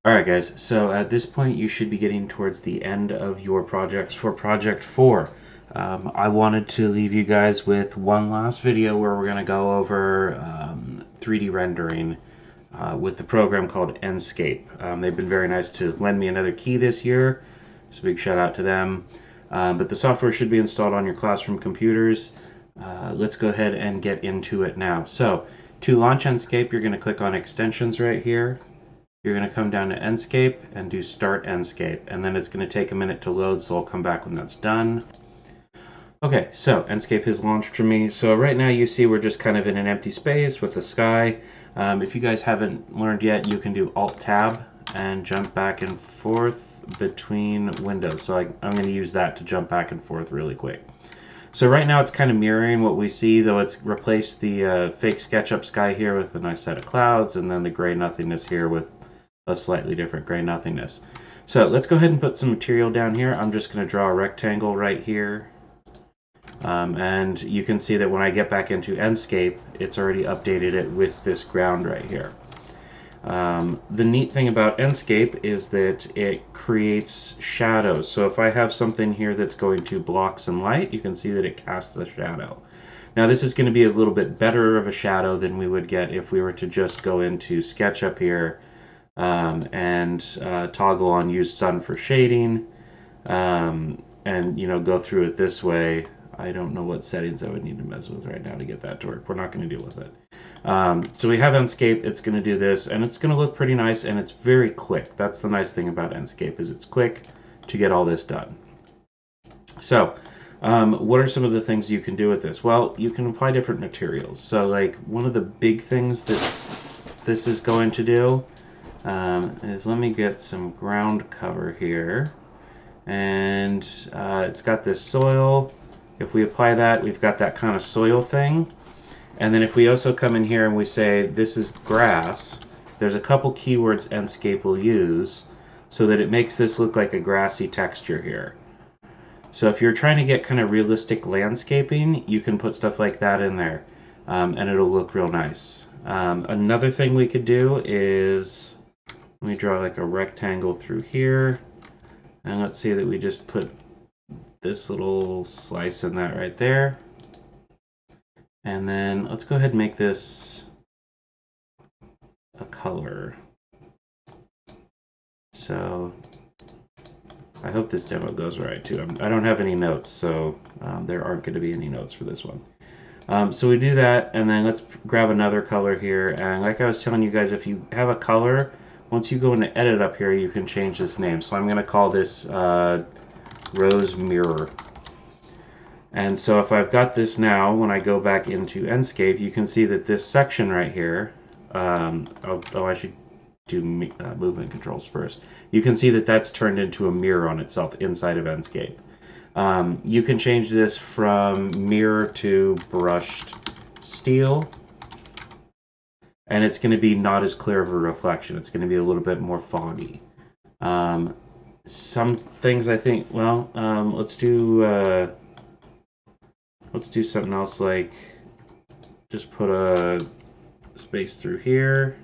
Alright guys, so at this point you should be getting towards the end of your projects for Project 4. I wanted to leave you guys with one last video where we're going to go over 3D rendering with the program called Enscape. They've been very nice to lend me another key this year, so big shout out to them. But the software should be installed on your classroom computers. Let's go ahead and get into it now. So to launch Enscape, you're going to click on Extensions right here. You're going to come down to Enscape and do Start Enscape, and then it's going to take a minute to load, so I'll come back when that's done. Okay, so Enscape has launched for me. So right now you see we're just kind of in an empty space with the sky. If you guys haven't learned yet, you can do Alt-Tab and jump back and forth between windows. So I'm going to use that to jump back and forth really quick. So right now it's kind of mirroring what we see, though it's replaced the fake SketchUp sky here with a nice set of clouds, and then the gray nothingness here with a slightly different gray nothingness. So let's go ahead and put some material down here. I'm just going to draw a rectangle right here. And you can see that when I get back into Enscape, it's already updated it with this ground right here. The neat thing about Enscape is that it creates shadows. So if I have something here that's going to block some light, you can see that it casts a shadow. Now this is going to be a little bit better of a shadow than we would get if we were to just go into SketchUp here and toggle on Use Sun for shading, and go through it this way. I don't know what settings I would need to mess with right now to get that to work. We're not going to deal with it. So we have Enscape. It's going to do this, and it's going to look pretty nice, and it's very quick. That's the nice thing about Enscape, is it's quick to get all this done. So what are some of the things you can do with this? Well, you can apply different materials. So like one of the big things that this is going to do is, let me get some ground cover here, and it's got this soil. If we apply that, we've got that kind of soil thing. And then if we also come in here and we say this is grass, there's a couple keywords Enscape will use so that it makes this look like a grassy texture here. So if you're trying to get kind of realistic landscaping, you can put stuff like that in there, and it'll look real nice. Another thing we could do is, let me draw like a rectangle through here, and let's see that we just put this little slice in that right there. And then let's go ahead and make this a color. So I hope this demo goes right too. I don't have any notes, so there aren't going to be any notes for this one. So we do that, and then let's grab another color here. And like I was telling you guys, if you have a color, once you go into edit up here, you can change this name. So I'm going to call this Rose Mirror. And so if I've got this now, when I go back into Enscape, you can see that this section right here, I should do movement controls first. You can see that that's turned into a mirror on itself inside of Enscape. You can change this from mirror to brushed steel, and it's going to be not as clear of a reflection. It's going to be a little bit more foggy. Some things I think, well, let's do something else, like just put a space through here,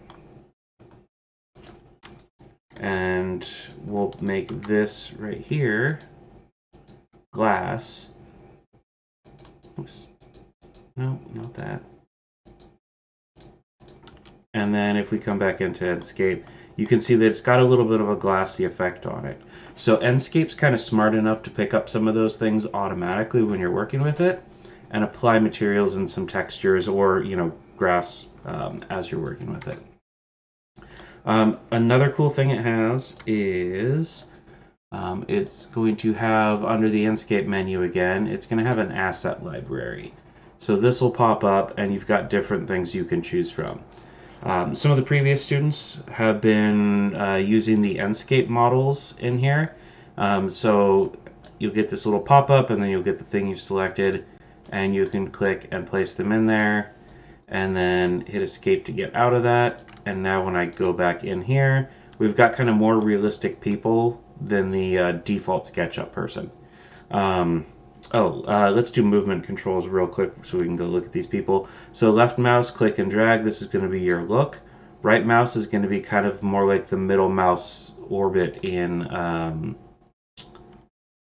and we'll make this right here glass. Oops. No, not that. And then if we come back into Enscape, you can see that it's got a little bit of a glassy effect on it. So Enscape's kind of smart enough to pick up some of those things automatically when you're working with it, and apply materials and some textures, or grass, as you're working with it. Another cool thing it has is it's going to have, under the Enscape menu again, it's going to have an asset library. So this will pop up, and you've got different things you can choose from. Some of the previous students have been using the Enscape models in here. So you'll get this little pop-up, and then you'll get the thing you've selected, and you can click and place them in there, and then hit escape to get out of that. And now when I go back in here, we've got kind of more realistic people than the default SketchUp person. Let's do movement controls real quick so we can go look at these people. So left mouse, click and drag. This is going to be your look. Right mouse is going to be kind of more like the middle mouse orbit in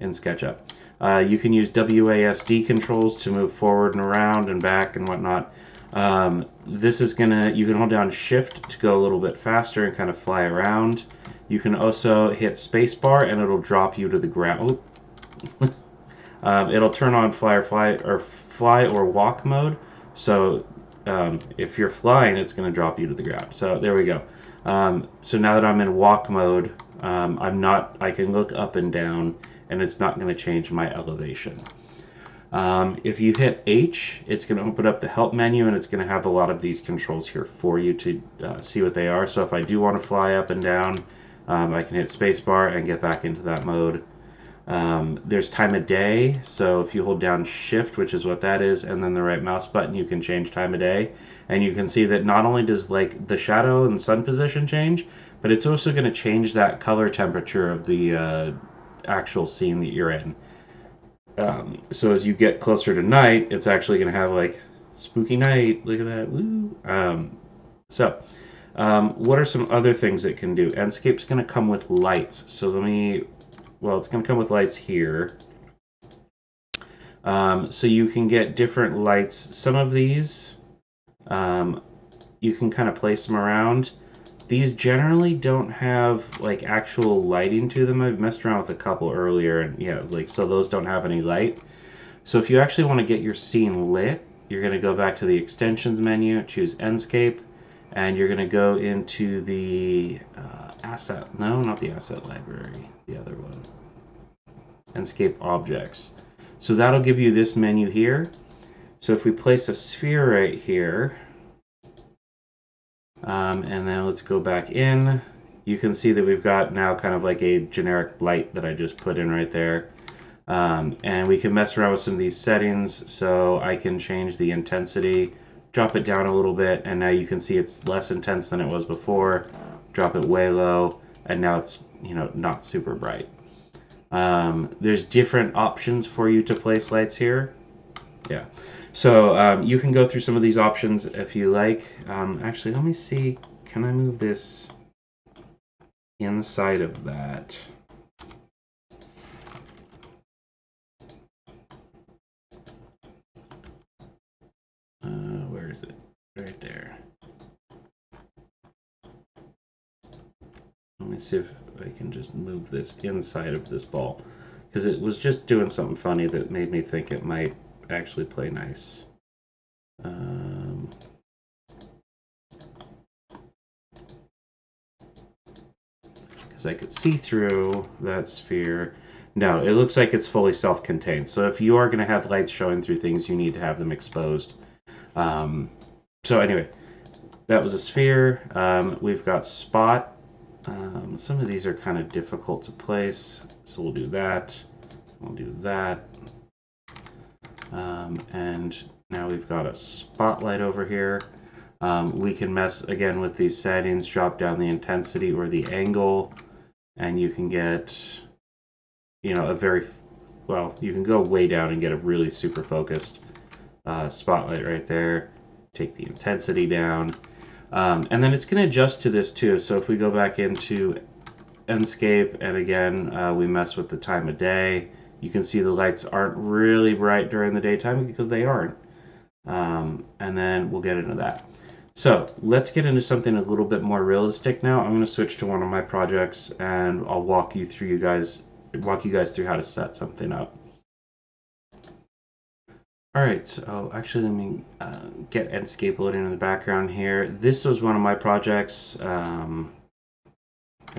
SketchUp. You can use WASD controls to move forward and around and back and whatnot. This is gonna, you can hold down shift to go a little bit faster and kind of fly around. You can also hit spacebar and it'll drop you to the ground. It'll turn on fly or walk mode. So if you're flying, it's going to drop you to the ground. So there we go. So now that I'm in walk mode, I can look up and down, and it's not going to change my elevation. If you hit H, it's going to open up the help menu, and it's going to have a lot of these controls here for you to see what they are. So if I do want to fly up and down, I can hit spacebar and get back into that mode. There's time of day, so if you hold down shift, which is what that is, and then the right mouse button, you can change time of day. And you can see that not only does like the shadow and sun position change, but it's also going to change that color temperature of the actual scene that you're in. So as you get closer to night, it's actually going to have like spooky night. Look at that. Woo. What are some other things it can do? Enscape's going to come with lights. So it's going to come with lights here. So you can get different lights. Some of these, you can kind of place them around. These generally don't have like actual lighting to them. I've messed around with a couple earlier, and yeah, like, so those don't have any light. So if you actually want to get your scene lit, you're going to go back to the extensions menu, choose Enscape, and you're going to go into the not the asset library, the other one, Enscape Objects. So that'll give you this menu here. So if we place a sphere right here, and then let's go back in, you can see that we've got now kind of like a generic light that I just put in right there. And we can mess around with some of these settings, so I can change the intensity, drop it down a little bit, and now you can see it's less intense than it was before. Drop it way low, and now it's, not super bright. There's different options for you to place lights here. Yeah. So you can go through some of these options if you like. Actually, let me see. Can I move this inside of that? Where is it? Right there. Let me see if I can just move this inside of this ball, because it was just doing something funny that made me think it might actually play nice. Because I could see through that sphere. No, it looks like it's fully self-contained. So if you are going to have lights showing through things, you need to have them exposed. So anyway, that was a sphere. We've got spot. Some of these are kind of difficult to place, so we'll do that. We'll do that. And now we've got a spotlight over here. We can mess again with these settings, drop down the intensity or the angle, and you can get, you can go way down and get a really super focused spotlight right there. Take the intensity down. And then it's going to adjust to this too. So if we go back into Enscape, and again, we mess with the time of day, you can see the lights aren't really bright during the daytime because they aren't. And then we'll get into that. So let's get into something a little bit more realistic now. I'm going to switch to one of my projects, and I'll walk you guys through how to set something up. Alright, so actually let me get Enscape loading in the background here. This was one of my projects. I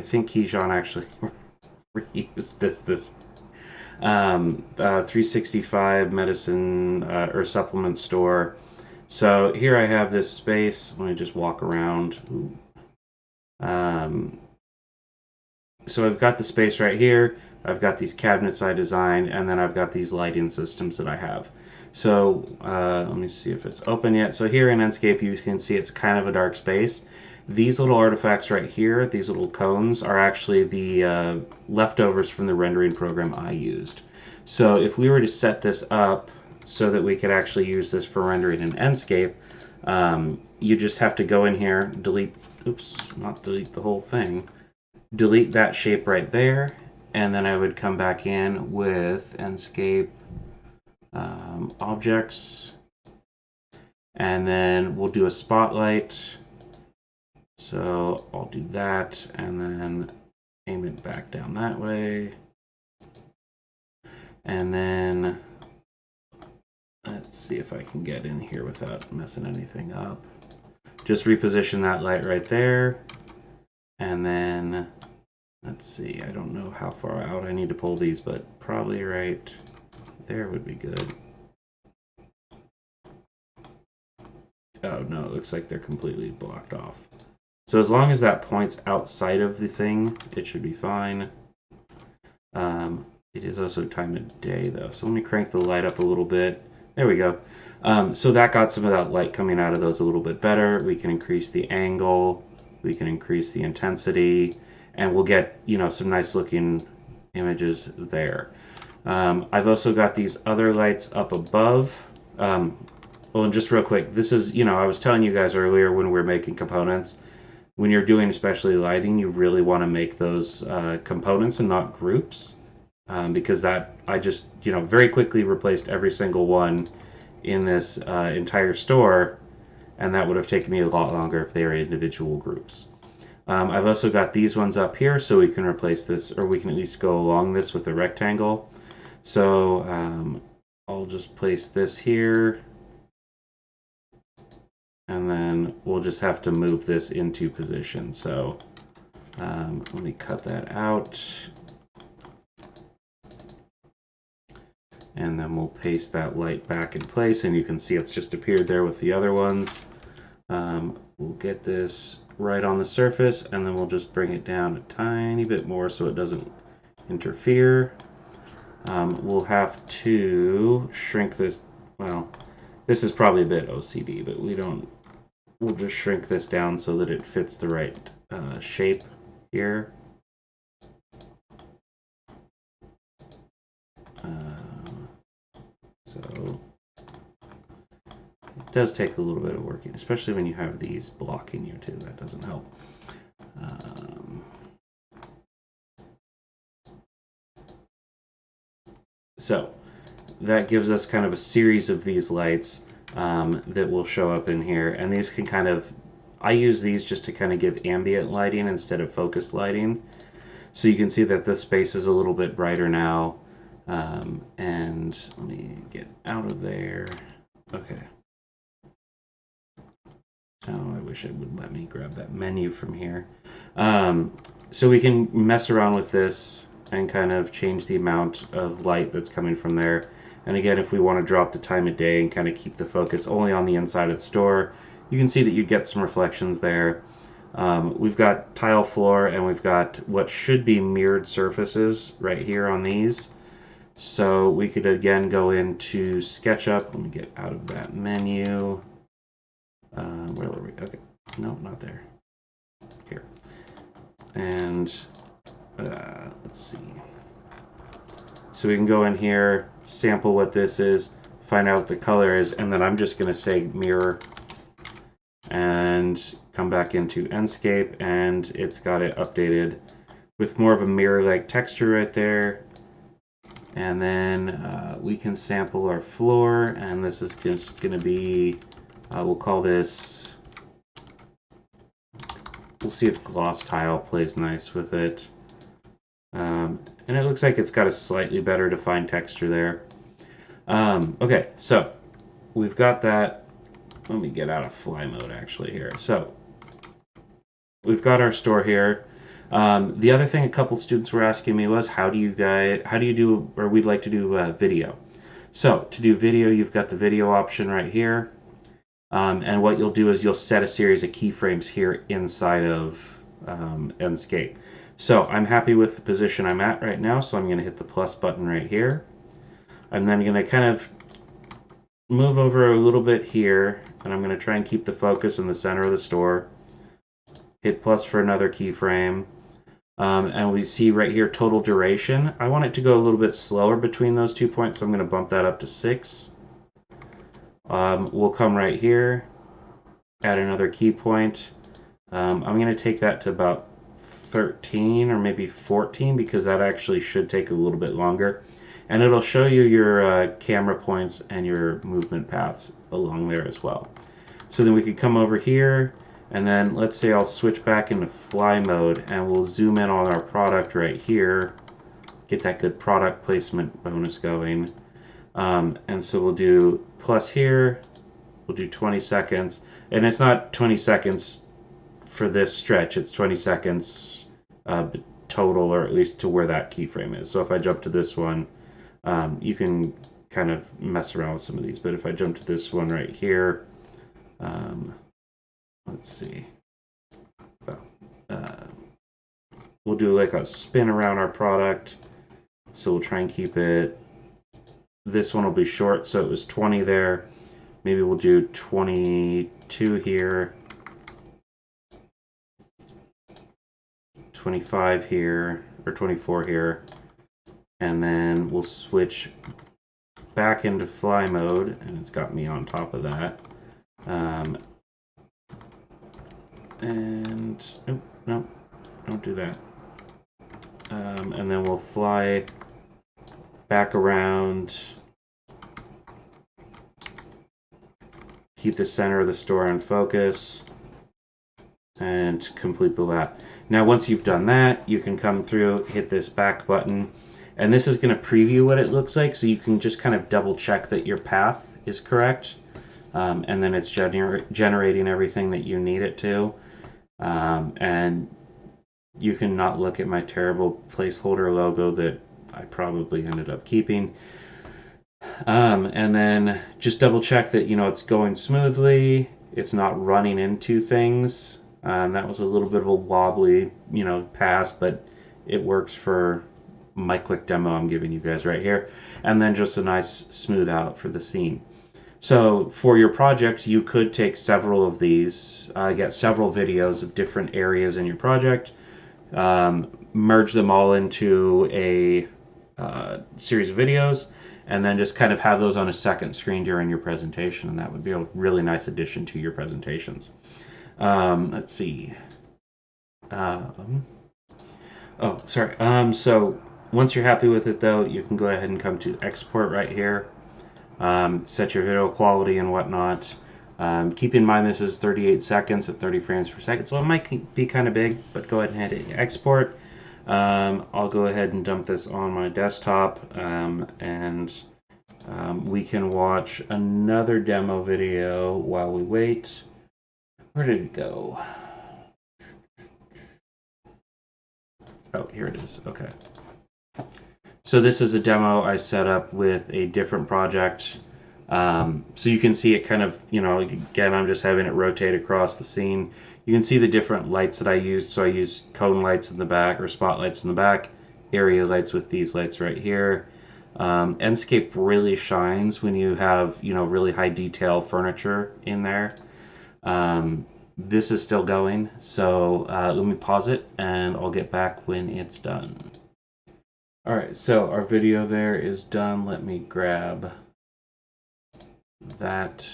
think Keyshawn actually reused this 365 medicine or supplement store. So here I have this space. Let me just walk around. So I've got the space right here. I've got these cabinets I designed, and then I've got these lighting systems that I have. So let me see if it's open yet. So here in Enscape, you can see it's kind of a dark space. These little artifacts right here, these little cones, are actually the leftovers from the rendering program I used. So if we were to set this up so that we could actually use this for rendering in Enscape, you just have to go in here, delete oops, not delete the whole thing. Delete that shape right there, and then I would come back in with Enscape Objects, and then we'll do a spotlight. So I'll do that, and then aim it back down that way. And then let's see if I can get in here without messing anything up. Just reposition that light right there. And then, let's see, I don't know how far out I need to pull these, but probably right there would be good. Oh no, it looks like they're completely blocked off. So as long as that points outside of the thing, it should be fine. It is also time of day though, so let me crank the light up a little bit. There we go. So that got some of that light coming out of those a little bit better. We can increase the angle, we can increase the intensity, and we'll get, you know, some nice looking images there. I've also got these other lights up above. Well, and just real quick, this is, you know, I was telling you guys earlier when we were making components, when you're doing especially lighting, you really want to make those components and not groups, because that, I just, you know, very quickly replaced every single one in this entire store, and that would have taken me a lot longer if they were individual groups. I've also got these ones up here, so we can replace this, or we can at least go along this with a rectangle. So I'll just place this here, and then we'll just have to move this into position. So let me cut that out, and then we'll paste that light back in place, and you can see it's just appeared there with the other ones. We'll get this right on the surface, and then we'll just bring it down a tiny bit more so it doesn't interfere. We'll have to shrink this. Well, this is probably a bit OCD, but we'll just shrink this down so that it fits the right shape here. So it does take a little bit of working, especially when you have these blocking you too. That doesn't help. So that gives us kind of a series of these lights that will show up in here, and these can kind of, I use these just to kind of give ambient lighting instead of focused lighting. So you can see that the space is a little bit brighter now. And let me get out of there. Okay. Oh, I wish it would let me grab that menu from here. So we can mess around with this and kind of change the amount of light that's coming from there. And again, if we want to drop the time of day and kind of keep the focus only on the inside of the store, you can see that you get some reflections there. We've got tile floor, and we've got what should be mirrored surfaces right here on these. So we could again go into SketchUp. Let me get out of that menu. Where were we? Okay, no, not there. Here. And let's see. So we can go in here, sample what this is, find out what the color is, and then I'm just going to say mirror and come back into Enscape, and it's got it updated with more of a mirror-like texture right there. And then we can sample our floor, and this is just going to be, we'll call this, we'll see if gloss tile plays nice with it. And it looks like it's got a slightly better defined texture there. Okay, so we've got that. Let me get out of fly mode actually here. So we've got our store here. The other thing a couple students were asking me was, how do you do, or we'd like to do video. So to do video, you've got the video option right here. And what you'll do is you'll set a series of keyframes here inside of Enscape. So I'm happy with the position I'm at right now, so I'm going to hit the plus button right here. I'm then going to kind of move over a little bit here, and I'm going to try and keep the focus in the center of the store. Hit plus for another keyframe. And we see right here total duration. I want it to go a little bit slower between those 2 points, so I'm going to bump that up to 6. We'll come right here, add another key point. I'm going to take that to about 13 or maybe 14 because that actually should take a little bit longer. And it'll show you your camera points and your movement paths along there as well. So then we could come over here, and then let's say I'll switch back into fly mode, and we'll zoom in on our product right here, get that good product placement bonus going. And so we'll do plus here, we'll do 20 seconds, and it's not 20 seconds for this stretch, it's 20 seconds total, or at least to where that keyframe is. So if I jump to this one, you can kind of mess around with some of these, but if I jump to this one right here, let's see, we'll do like a spin around our product. So we'll try and keep it, this one will be short, so it was 20 there. Maybe we'll do 22 here, 25 here, or 24 here, and then we'll switch back into fly mode, and it's got me on top of that. And nope, nope, don't do that. And then we'll fly back around, keep the center of the store in focus, and complete the lap. Now once you've done that, you can come through, hit this back button, and this is going to preview what it looks like, so you can just kind of double check that your path is correct, and then it's generating everything that you need it to. And you can not look at my terrible placeholder logo that I probably ended up keeping. And then just double check that, you know, it's going smoothly, it's not running into things. That was a little bit of a wobbly, you know, pass, but it works for my quick demo I'm giving you guys right here. And then just a nice smooth out for the scene. So for your projects, you could take several of these, get several videos of different areas in your project, merge them all into a series of videos, and then just kind of have those on a second screen during your presentation, and that would be a really nice addition to your presentations. Let's see. Oh, sorry. So once you're happy with it, though, you can go ahead and come to export right here. Set your video quality and whatnot. Keep in mind this is 38 seconds at 30 frames per second, so it might be kind of big, but go ahead and hit export. I'll go ahead and dump this on my desktop, and we can watch another demo video while we wait. Where did it go? Oh, here it is. Okay. So this is a demo I set up with a different project. So you can see it kind of, you know, again, I'm just having it rotate across the scene. You can see the different lights that I used. So I used cone lights in the back, or spotlights in the back, area lights with these lights right here. Enscape really shines when you have, you know, really high detail furniture in there. This is still going, so let me pause it and I'll get back when it's done. Alright, so our video there is done. Let me grab that.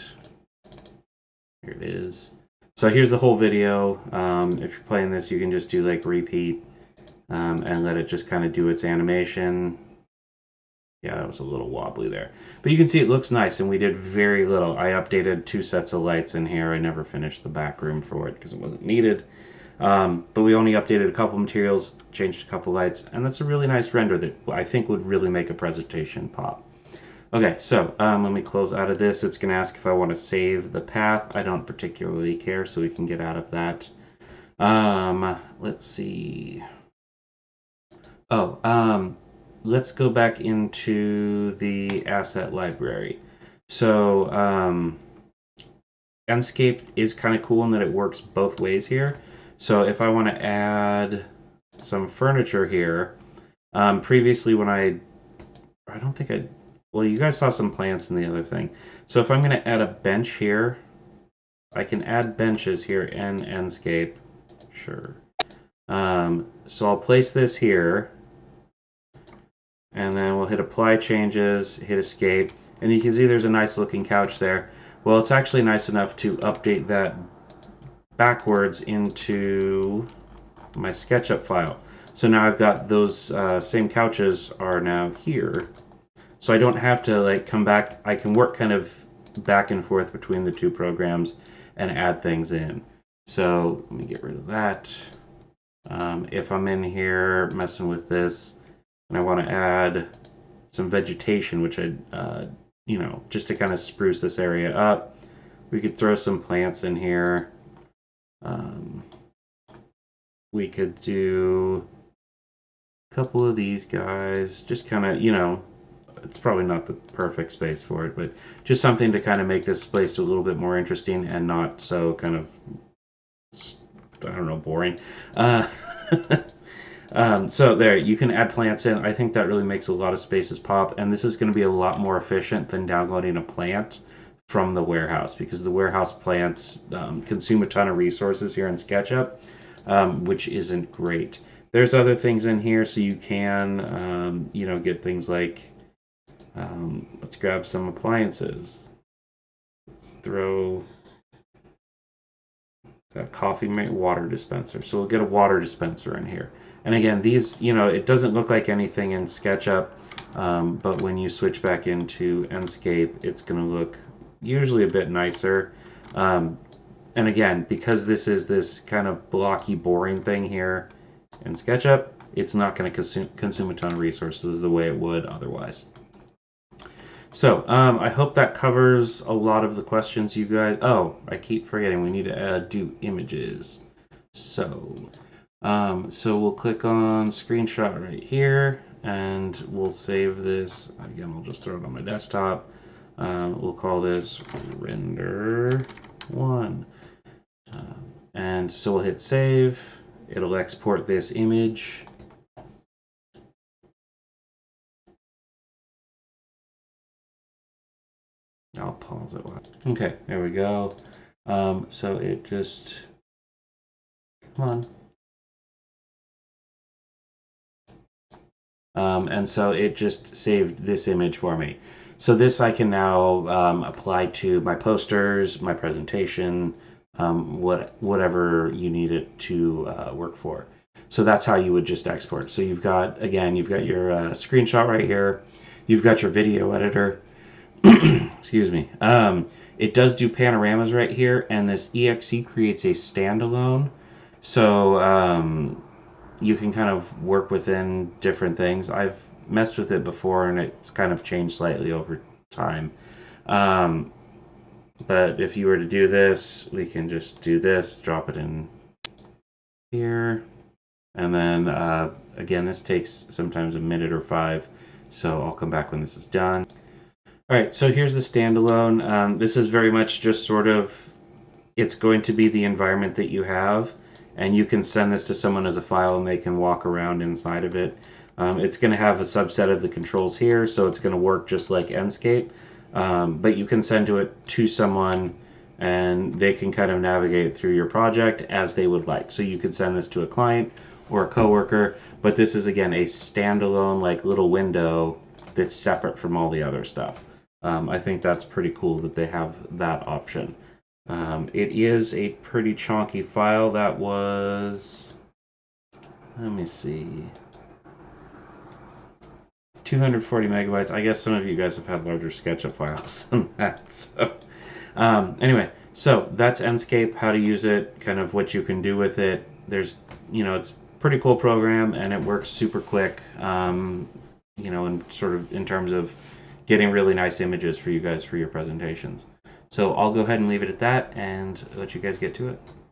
Here it is. So here's the whole video. If you're playing this, you can just do like repeat and let it just kind of do its animation. Yeah, that was a little wobbly there. But you can see it looks nice, and we did very little. I updated 2 sets of lights in here. I never finished the back room for it because it wasn't needed. But we only updated a couple materials, changed a couple lights, and that's a really nice render that I think would really make a presentation pop. Okay, so let me close out of this. It's going to ask if I want to save the path. I don't particularly care, so we can get out of that. Let's see. Oh, let's go back into the asset library. So Enscape is kind of cool in that it works both ways here. So if I want to add some furniture here, previously when I don't think I, well, you guys saw some plants in the other thing. So if I'm going to add a bench here, I can add benches here in Enscape. Sure. So I'll place this here, and then we'll hit apply changes, hit escape, and you can see there's a nice looking couch there. Well, it's actually nice enough to update that backwards into my SketchUp file. So now I've got those same couches are now here. So I don't have to like come back. I can work kind of back and forth between the two programs and add things in. So let me get rid of that. If I'm in here messing with this and I want to add some vegetation, which you know, just to kind of spruce this area up, we could throw some plants in here. We could do a couple of these guys, just kind of, you know, it's probably not the perfect space for it, but just something to kind of make this place a little bit more interesting and not so kind of, I don't know, boring. Uh, so there, you can add plants in. I think that really makes a lot of spaces pop, and this is going to be a lot more efficient than downloading a plant from the warehouse, because the warehouse plants consume a ton of resources here in SketchUp, which isn't great. There's other things in here, so you can, you know, get things like, let's grab some appliances. Let's throw that coffee mate water dispenser. So we'll get a water dispenser in here. And again, these, you know, it doesn't look like anything in SketchUp, but when you switch back into Enscape, it's going to look usually a bit nicer. And again, because this is this kind of blocky, boring thing here in SketchUp, it's not going to consume a ton of resources the way it would otherwise. So, I hope that covers a lot of the questions you guys... Oh, I keep forgetting, we need to do images. So we'll click on screenshot right here, and we'll save this. Again, I'll just throw it on my desktop. We'll call this render 1. And so we'll hit save. It'll export this image. I'll pause it. Okay, there we go. So it just, come on. And so it just saved this image for me. So this I can now apply to my posters, my presentation, whatever you need it to work for. So that's how you would just export. So you've got, again, you've got your screenshot right here. You've got your video editor. Excuse me. It does do panoramas right here, and this exe creates a standalone. So you can kind of work within different things. I've messed with it before, and it's kind of changed slightly over time. But if you were to do this, we can just do this, drop it in here, and then again, this takes sometimes a minute or 5, so I'll come back when this is done. All right, so here's the standalone. This is very much just sort of, it's going to be the environment that you have, and you can send this to someone as a file and they can walk around inside of it. It's going to have a subset of the controls here, so it's going to work just like Enscape, but you can send it to someone and they can kind of navigate through your project as they would like. So you could send this to a client or a coworker, but this is, again, a standalone like little window that's separate from all the other stuff. I think that's pretty cool that they have that option. It is a pretty chunky file. That was, let me see, 240 megabytes. I guess some of you guys have had larger SketchUp files than that. So, anyway, so that's Enscape, how to use it, kind of what you can do with it. There's, you know, it's a pretty cool program and it works super quick, you know, and sort of in terms of getting really nice images for you guys for your presentations. So I'll go ahead and leave it at that and let you guys get to it.